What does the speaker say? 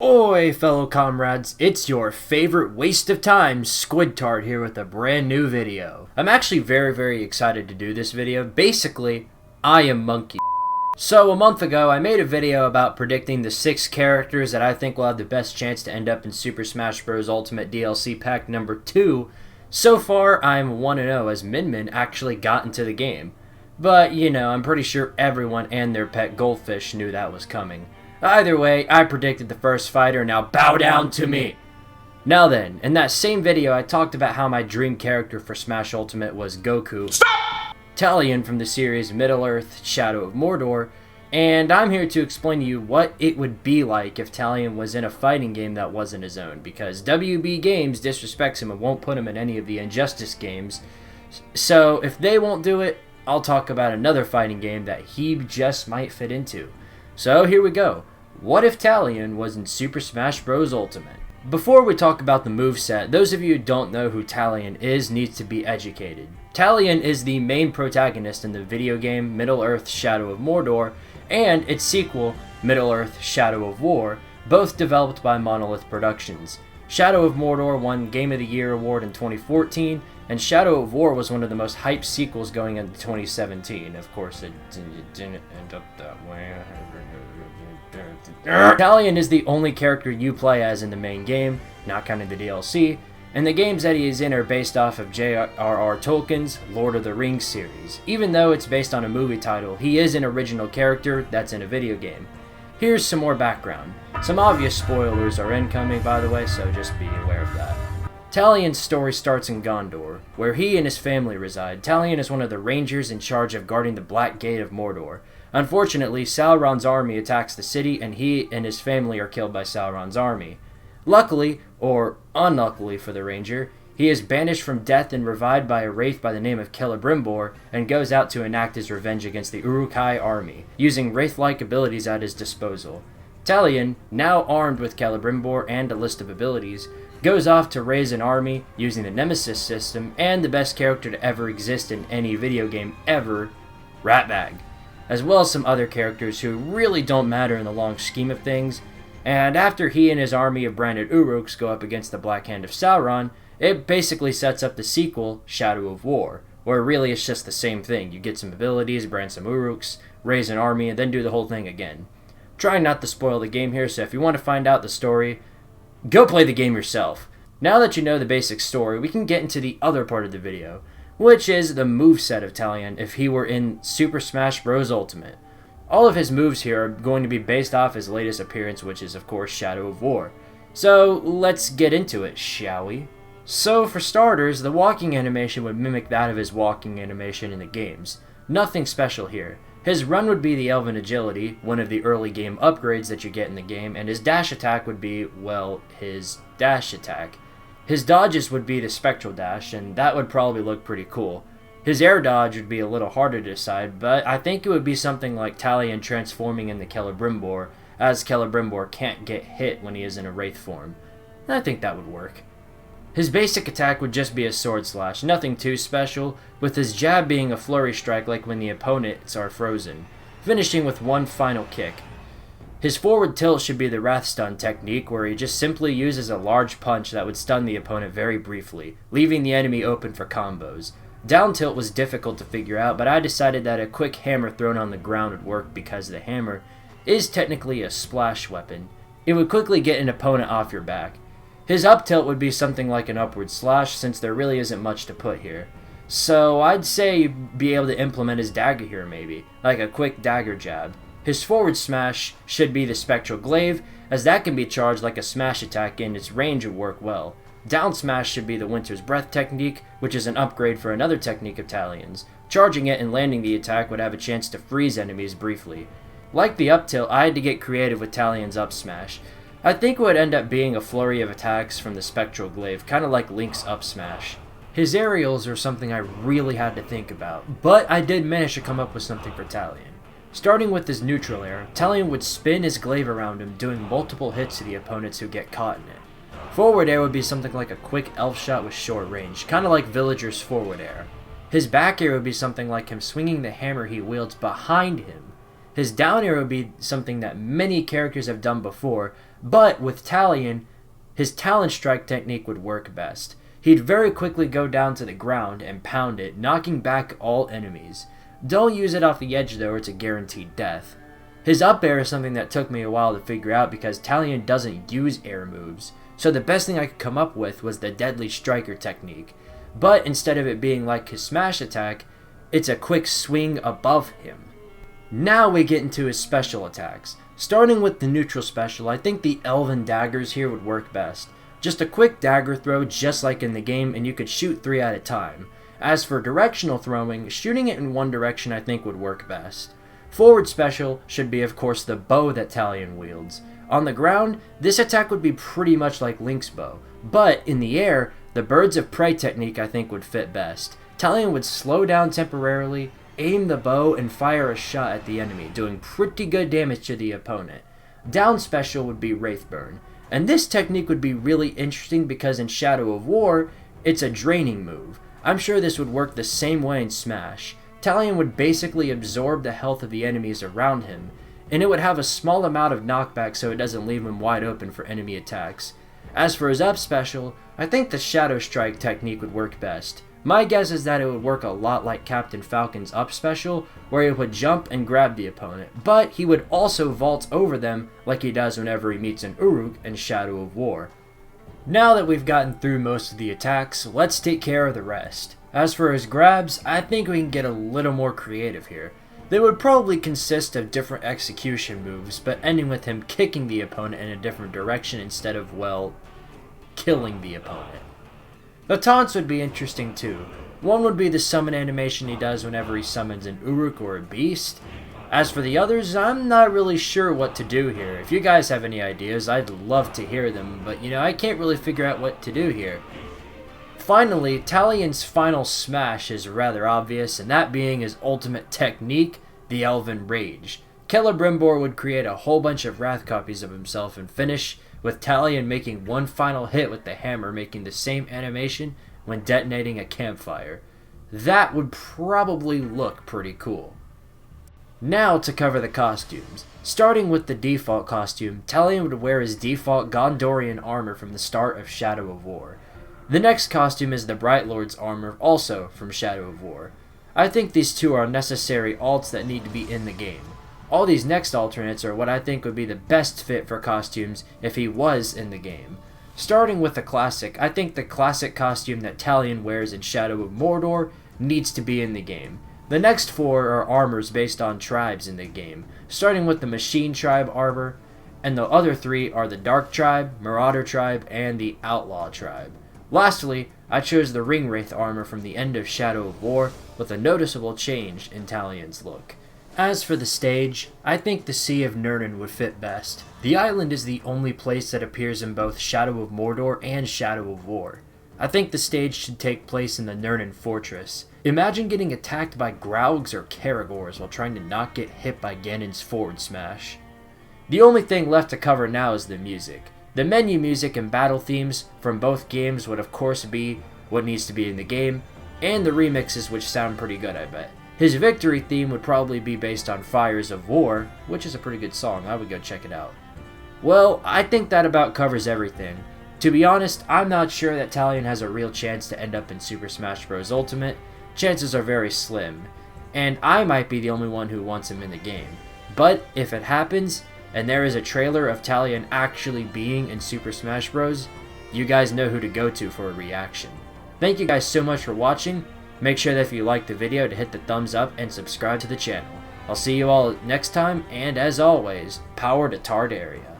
Oi, fellow comrades, it's your favorite waste of time, Squid Tart, here with a brand new video. I'm actually very excited to do this video. Basically, I am Monkey. So a month ago, I made a video about predicting the 6 characters that I think will have the best chance to end up in Super Smash Bros. Ultimate DLC Pack number 2. So far, I'm 1-0 as Min Min actually got into the game. But, you know, I'm pretty sure everyone and their pet goldfish knew that was coming. Either way, I predicted the first fighter, now bow down to me! Now then, in that same video I talked about how my dream character for Smash Ultimate was Goku, Talion from the series Middle-earth, Shadow of Mordor, and I'm here to explain to you what it would be like if Talion was in a fighting game that wasn't his own, because WB Games disrespects him and won't put him in any of the Injustice games. So if they won't do it, I'll talk about another fighting game that he just might fit into. So here we go. What if Talion was in Super Smash Bros. Ultimate? Before we talk about the moveset, those of you who don't know who Talion is needs to be educated. Talion is the main protagonist in the video game Middle-earth Shadow of Mordor and its sequel Middle-earth Shadow of War, both developed by Monolith Productions. Shadow of Mordor won Game of the Year award in 2014, and Shadow of War was one of the most hyped sequels going into 2017. Of course, it didn't end up that way. Talion is the only character you play as in the main game, not counting the DLC, and the games that he is in are based off of J.R.R. Tolkien's Lord of the Rings series. Even though it's based on a movie title, he is an original character that's in a video game. Here's some more background. Some obvious spoilers are incoming, by the way, so just be aware of that. Talion's story starts in Gondor, where he and his family reside. Talion is one of the Rangers in charge of guarding the Black Gate of Mordor. Unfortunately, Sauron's army attacks the city, and he and his family are killed by Sauron's army. Luckily, or unluckily for the Ranger, he is banished from death and revived by a wraith by the name of Celebrimbor, and goes out to enact his revenge against the Uruk-hai army, using wraith-like abilities at his disposal. Talion, now armed with Celebrimbor and a list of abilities, goes off to raise an army using the Nemesis system and the best character to ever exist in any video game ever, Ratbag, as well as some other characters who really don't matter in the long scheme of things. And after he and his army of branded Uruks go up against the Black Hand of Sauron, it basically sets up the sequel, Shadow of War, where really it's just the same thing. You get some abilities, brand some Uruks, raise an army, and then do the whole thing again. Trying not to spoil the game here, so if you want to find out the story, go play the game yourself. Now that you know the basic story, we can get into the other part of the video, which is the moveset of Talion if he were in Super Smash Bros. Ultimate. All of his moves here are going to be based off his latest appearance, which is of course Shadow of War. So let's get into it, shall we? So for starters, the walking animation would mimic that of his walking animation in the games. Nothing special here. His run would be the Elven Agility, one of the early game upgrades that you get in the game, and his dash attack would be, well, his dash attack. His dodges would be the Spectral Dash, and that would probably look pretty cool. His air dodge would be a little harder to decide, but I think it would be something like Talion transforming into Celebrimbor, as Celebrimbor can't get hit when he is in a Wraith form. I think that would work. His basic attack would just be a sword slash, nothing too special, with his jab being a flurry strike like when the opponents are frozen, finishing with one final kick. His forward tilt should be the Wrath Stun technique, where he just simply uses a large punch that would stun the opponent very briefly, leaving the enemy open for combos. Down tilt was difficult to figure out, but I decided that a quick hammer thrown on the ground would work because the hammer is technically a splash weapon. It would quickly get an opponent off your back. His up tilt would be something like an upward slash, since there really isn't much to put here. So I'd say you'd be able to implement his dagger here maybe, like a quick dagger jab. His forward smash should be the Spectral Glaive, as that can be charged like a smash attack and its range would work well. Down smash should be the Winter's Breath technique, which is an upgrade for another technique of Talion's. Charging it and landing the attack would have a chance to freeze enemies briefly. Like the up tilt, I had to get creative with Talion's up smash. I think it would end up being a flurry of attacks from the Spectral Glaive, kind of like Link's up smash. His aerials are something I really had to think about, but I did manage to come up with something for Talion. Starting with his neutral air, Talion would spin his glaive around him, doing multiple hits to the opponents who get caught in it. Forward air would be something like a quick elf shot with short range, kind of like Villager's forward air. His back air would be something like him swinging the hammer he wields behind him. His down air would be something that many characters have done before, But with Talion, his Talon Strike technique would work best. He'd very quickly go down to the ground and pound it, knocking back all enemies. Don't use it off the edge though, or it's a guaranteed death. His up air is something that took me a while to figure out because Talion doesn't use air moves, so the best thing I could come up with was the Deadly Striker technique. But instead of it being like his smash attack, it's a quick swing above him. Now we get into his special attacks. Starting with the neutral special, I think the Elven daggers here would work best. Just a quick dagger throw just like in the game, and you could shoot 3 at a time. As for directional throwing, shooting it in one direction I think would work best. Forward special should be of course the bow that Talion wields. On the ground, this attack would be pretty much like Link's bow, but in the air, the Birds of Prey technique I think would fit best. Talion would slow down temporarily, aim the bow, and fire a shot at the enemy, doing pretty good damage to the opponent. Down special would be Wraithburn, and this technique would be really interesting because in Shadow of War, it's a draining move. I'm sure this would work the same way in Smash. Talion would basically absorb the health of the enemies around him, and it would have a small amount of knockback so it doesn't leave him wide open for enemy attacks. As for his up special, I think the Shadow Strike technique would work best. My guess is that it would work a lot like Captain Falcon's up special, where he would jump and grab the opponent, but he would also vault over them like he does whenever he meets an Uruk in Shadow of War. Now that we've gotten through most of the attacks, let's take care of the rest. As for his grabs, I think we can get a little more creative here. They would probably consist of different execution moves, but ending with him kicking the opponent in a different direction instead of, well, killing the opponent. The taunts would be interesting too. One would be the summon animation he does whenever he summons an Uruk or a beast. As for the others, I'm not really sure what to do here. If you guys have any ideas, I'd love to hear them, but I can't really figure out what to do here. Finally, Talion's final smash is rather obvious, and that being his ultimate technique, the Elven Rage. Celebrimbor would create a whole bunch of Wrath copies of himself and finish, with Talion making one final hit with the hammer, making the same animation when detonating a campfire. That would probably look pretty cool. Now to cover the costumes. Starting with the default costume, Talion would wear his default Gondorian armor from the start of Shadow of War. The next costume is the Bright Lord's armor, also from Shadow of War. I think these two are necessary alts that need to be in the game. All these next alternates are what I think would be the best fit for costumes if he was in the game. Starting with the classic, I think the classic costume that Talion wears in Shadow of Mordor needs to be in the game. The next 4 are armors based on tribes in the game, starting with the Machine Tribe armor, and the other 3 are the Dark Tribe, Marauder Tribe, and the Outlaw Tribe. Lastly, I chose the Ringwraith armor from the end of Shadow of War with a noticeable change in Talion's look. As for the stage, I think the Sea of Nurnen would fit best. The island is the only place that appears in both Shadow of Mordor and Shadow of War. I think the stage should take place in the Nurnen Fortress. Imagine getting attacked by Graugs or Caragors while trying to not get hit by Ganon's forward smash. The only thing left to cover now is the music. The menu music and battle themes from both games would of course be what needs to be in the game, and the remixes, which sound pretty good, I bet. His victory theme would probably be based on Fires of War, which is a pretty good song. I would go check it out. Well, I think that about covers everything. To be honest, I'm not sure that Talion has a real chance to end up in Super Smash Bros. Ultimate. Chances are very slim, and I might be the only one who wants him in the game. But if it happens, and there is a trailer of Talion actually being in Super Smash Bros., you guys know who to go to for a reaction. Thank you guys so much for watching. Make sure that if you liked the video to hit the thumbs up and subscribe to the channel. I'll see you all next time, and as always, power to Tardaria.